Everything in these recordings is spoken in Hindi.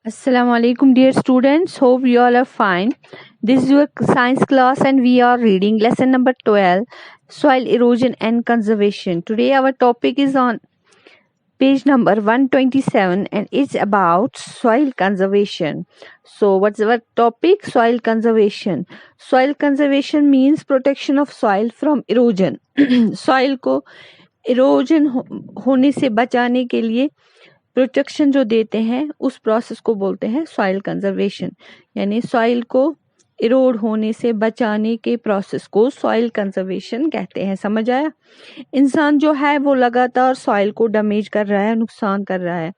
Assalamu alaikum dear students, hope you all are fine. This is your science class and we are reading lesson number 12, soil erosion and conservation. Today our topic is on page number 127 and it's about soil conservation. So what's our topic? Soil conservation. Soil conservation means protection of soil from erosion. Soil को erosion होने से बचाने के लिए प्रोटेक्शन जो देते हैं उस प्रोसेस को बोलते हैं सॉइल कंजर्वेशन, यानी सॉइल को इरोड होने से बचाने के प्रोसेस को सॉइल कंजर्वेशन कहते हैं। समझ आया? इंसान जो है वो लगातार सॉइल को डैमेज कर रहा है, नुकसान कर रहा है।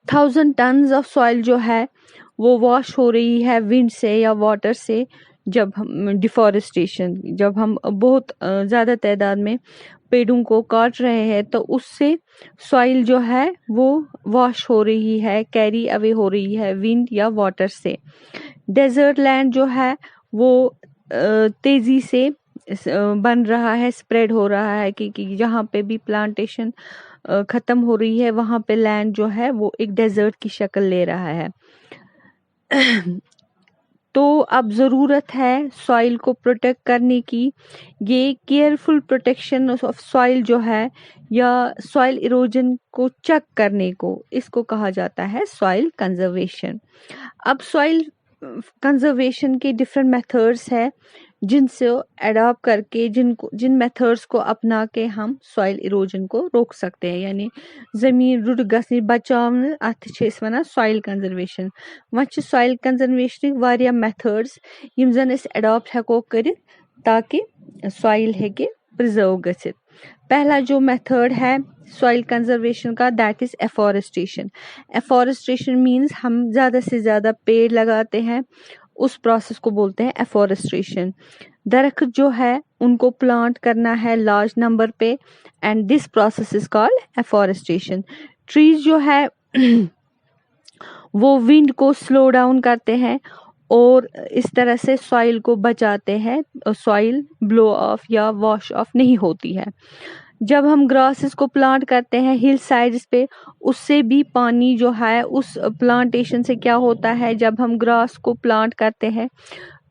1000 टन्स ऑफ सॉइल जो है वो वॉश हो रही है विंड से या वाटर से। जब हम डिफॉरेस्टेशन, जब हम बहुत ज़्यादा तादाद में पेड़ों को काट रहे हैं तो उससे सॉइल जो है वो वॉश हो रही है, कैरी अवे हो रही है विंड या वाटर से। डेजर्ट लैंड जो है वो तेज़ी से बन रहा है, स्प्रेड हो रहा है कि जहाँ पे भी प्लांटेशन ख़त्म हो रही है वहाँ पे लैंड जो है वो एक डेजर्ट की शक्ल ले रहा है। तो अब ज़रूरत है सॉइल को प्रोटेक्ट करने की। ये केयरफुल प्रोटेक्शन ऑफ सॉइल जो है या सॉइल इरोजन को चेक करने को, इसको कहा जाता है सॉइल कंजर्वेशन। अब सॉइल कंजर्वेशन के डिफरेंट मेथड्स है जिनसे अडॉप्ट करके जिन मेथड्स को अपना के हम सॉइल इरोजन को रोक सकते हैं, यानी ज़मीन रुड़ गसने बचावन अत छ अस वनान सॉइल कंजर्वेशन। वह सॉइल कंजर्वेशन वारिया मेथड्स यम जन अस अडॉप्ट हेको करित ताकि सॉइल हेके प्रिजर्व गसित। पहला जो मेथड है सॉइल कंजर्वेशन का that is afforestation. Afforestation means हम ज़्यादा से ज़्यादा पेड़ लगाते हैं, उस प्रोसेस को बोलते हैं एफॉरेस्टेशन। दरख्त जो है उनको प्लांट करना है लार्ज नंबर पे and this process is called afforestation. Trees जो है वो विंड को स्लो डाउन करते हैं और इस तरह से सॉइल को बचाते हैं, सॉइल ब्लो ऑफ या वॉश ऑफ नहीं होती है। जब हम ग्रासेस को प्लांट करते हैं हिल साइड्स पे, उससे भी पानी जो है उस प्लांटेशन से क्या होता है, जब हम ग्रास को प्लांट करते हैं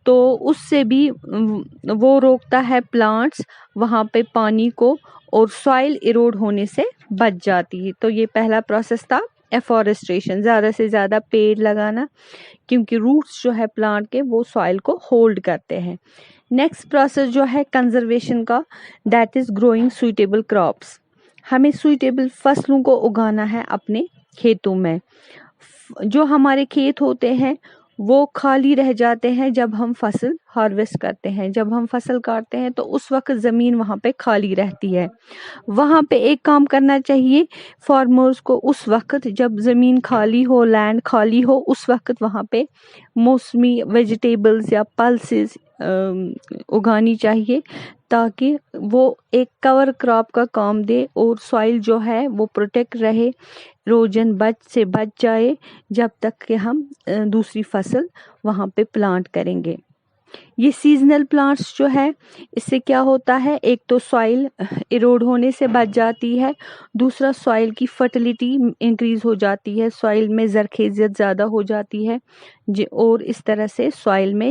तो उससे भी वो रोकता है प्लांट्स वहाँ पे पानी को और सॉइल इरोड होने से बच जाती है। तो ये पहला प्रोसेस था एफॉरेस्टेशन, ज़्यादा से ज़्यादा पेड़ लगाना, क्योंकि रूट्स जो है प्लांट के वो सॉइल को होल्ड करते हैं। नेक्स्ट प्रोसेस जो है कंजर्वेशन का that is growing suitable crops. हमें सुइटेबल फसलों को उगाना है अपने खेतों में। जो हमारे खेत होते हैं वो खाली रह जाते हैं जब हम फसल हार्वेस्ट करते हैं, जब हम फसल काटते हैं तो उस वक्त ज़मीन वहाँ पे खाली रहती है। वहाँ पे एक काम करना चाहिए फार्मर्स को, उस वक्त जब ज़मीन खाली हो, लैंड खाली हो, उस वक्त वहाँ पे मौसमी वेजिटेबल्स या पल्सेस उगानी चाहिए ताकि वो एक कवर क्रॉप का काम दे और सॉइल जो है वो प्रोटेक्ट रहे, इरोजन बच जाए जब तक कि हम दूसरी फसल वहाँ पे प्लांट करेंगे। ये सीजनल प्लांट्स जो है इससे क्या होता है, एक तो सॉइल इरोड होने से बच जाती है, दूसरा सॉइल की फर्टिलिटी इंक्रीज हो जाती है, सॉइल में जरखेजियत ज़्यादा हो जाती है और इस तरह से सॉइल में